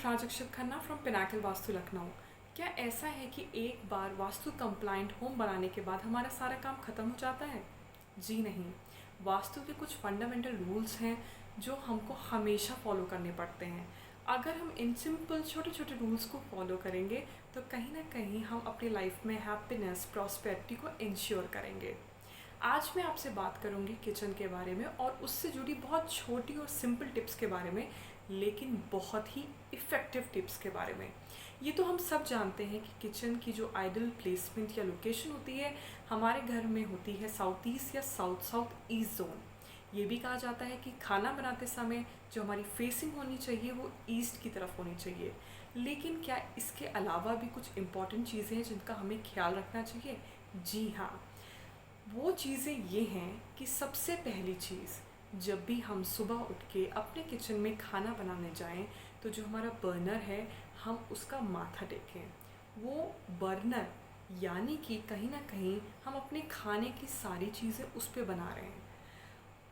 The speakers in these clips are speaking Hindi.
Prajakt Khanna from Pinnacle vastu Lucknow. क्या ऐसा है कि एक बार वास्तु कंप्लाइंट होम बनाने के बाद हमारा सारा काम खत्म हो जाता है? जी नहीं। वास्तु के कुछ फंडामेंटल रूल्स हैं जो हमको हमेशा फॉलो करने पड़ते हैं। अगर हम इन सिंपल छोटे छोटे रूल्स को फॉलो करेंगे तो कहीं ना कहीं हम अपनी लाइफ में हैप्पीनेस प्रॉस्पेरिटी को इंश्योर करेंगे। आज मैं आपसे बात करूंगी किचन के बारे में और उससे जुड़ी बहुत छोटी और सिंपल टिप्स के बारे में, लेकिन बहुत ही इफ़ेक्टिव टिप्स के बारे में। ये तो हम सब जानते हैं कि किचन की जो आइडियल प्लेसमेंट या लोकेशन होती है हमारे घर में होती है साउथ ईस्ट या साउथ साउथ ईस्ट जोन। ये भी कहा जाता है कि खाना बनाते समय जो हमारी फेसिंग होनी चाहिए वो ईस्ट की तरफ होनी चाहिए। लेकिन क्या इसके अलावा भी कुछ इम्पॉर्टेंट चीज़ें हैं जिनका हमें ख्याल रखना चाहिए? जी हाँ। वो चीज़ें ये हैं कि सबसे पहली चीज़, जब भी हम सुबह उठ के अपने किचन में खाना बनाने जाएं तो जो हमारा बर्नर है हम उसका माथा टेकें। वो बर्नर यानी कि कहीं ना कहीं हम अपने खाने की सारी चीज़ें उस पर बना रहे हैं।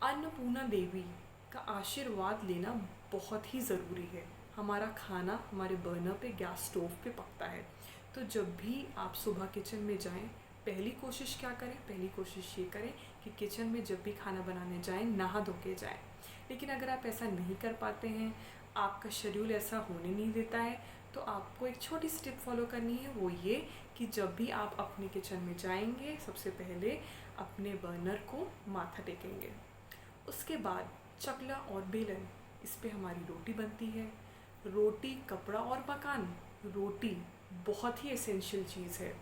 अन्नपूर्णा देवी का आशीर्वाद लेना बहुत ही ज़रूरी है। हमारा खाना हमारे बर्नर पे गैस स्टोव पे पकता है। तो जब भी आप सुबह किचन में जाएं, पहली कोशिश क्या करें? पहली कोशिश ये करें कि किचन में जब भी खाना बनाने जाएं नहा धो के जाएं। लेकिन अगर आप ऐसा नहीं कर पाते हैं, आपका शेड्यूल ऐसा होने नहीं देता है, तो आपको एक छोटी सी टिप फॉलो करनी है। वो ये कि जब भी आप अपने किचन में जाएंगे सबसे पहले अपने बर्नर को माथा टेकेंगे। उसके बाद चकला और बेलन, इस पे हमारी रोटी बनती है। रोटी, कपड़ा और मकान। रोटी बहुत ही एसेंशियल चीज़ है।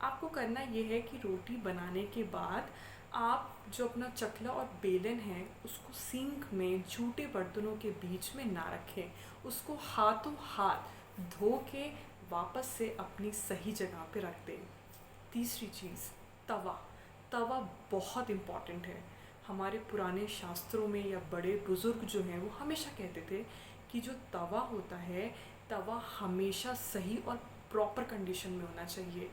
आपको करना ये है कि रोटी बनाने के बाद आप जो अपना चकला और बेलन है उसको सिंक में जूठे बर्तनों के बीच में ना रखें। उसको हाथों हाथ धो के वापस से अपनी सही जगह पे रख दें। तीसरी चीज़, तवा। तवा बहुत इम्पॉर्टेंट है। हमारे पुराने शास्त्रों में या बड़े बुज़ुर्ग जो हैं वो हमेशा कहते थे कि जो तवा होता है, तवा हमेशा सही और प्रॉपर कंडीशन में होना चाहिए।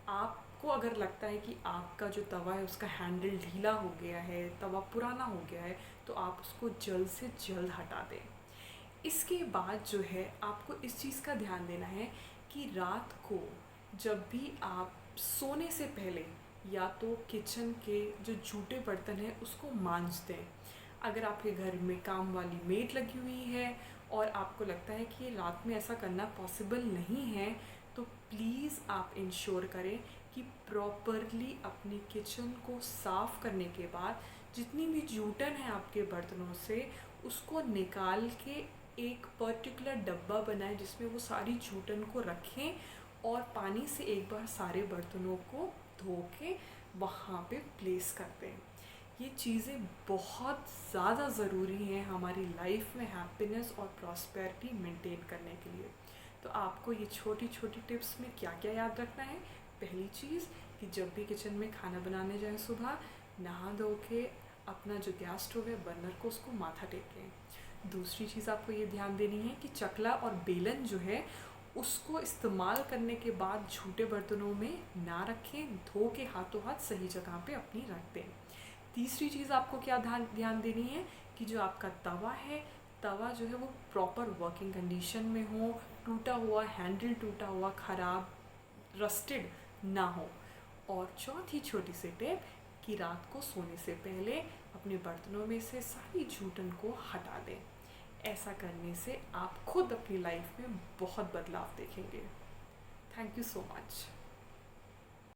आपको अगर लगता है कि आपका जो तवा है उसका हैंडल ढीला हो गया है, तवा पुराना हो गया है, तो आप उसको जल्द से जल्द हटा दें। इसके बाद जो है आपको इस चीज़ का ध्यान देना है कि रात को जब भी आप सोने से पहले या तो किचन के जो जूठे बर्तन हैं उसको मांज दें। अगर आपके घर में काम वाली मेड लगी हुई है और आपको लगता है कि रात में ऐसा करना पॉसिबल नहीं है, तो प्लीज़ आप इंश्योर करें कि प्रॉपरली अपनी किचन को साफ़ करने के बाद जितनी भी जूठन है आपके बर्तनों से उसको निकाल के एक पर्टिकुलर डब्बा बनाएं जिसमें वो सारी जूठन को रखें और पानी से एक बार सारे बर्तनों को धो के वहाँ पे प्लेस कर दें। ये चीज़ें बहुत ज़्यादा ज़रूरी हैं हमारी लाइफ में हैप्पीनेस और प्रॉस्पेरिटी मेंटेन करने के लिए। तो आपको ये छोटी छोटी टिप्स में क्या क्या याद रखना है? पहली चीज़ कि जब भी किचन में खाना बनाने जाएं सुबह, नहा धो के अपना जो गैस स्टोव है बर्नर को उसको माथा टेकें। दूसरी चीज़ आपको ये ध्यान देनी है कि चकला और बेलन जो है उसको इस्तेमाल करने के बाद झूठे बर्तनों में ना रखें, धो के हाथों हाथ सही जगह पे अपनी रख दें। तीसरी चीज़ आपको क्या ध्यान देनी है कि जो आपका तवा है, तवा जो है वो प्रॉपर वर्किंग कंडीशन में हो, टूटा हुआ हैंडल, टूटा हुआ, ख़राब, रस्टेड ना हो। और चौथी छोटी सी टिप कि रात को सोने से पहले अपने बर्तनों में से सारी जूठन को हटा दें। ऐसा करने से आप खुद अपनी लाइफ में बहुत बदलाव देखेंगे। Thank you so much.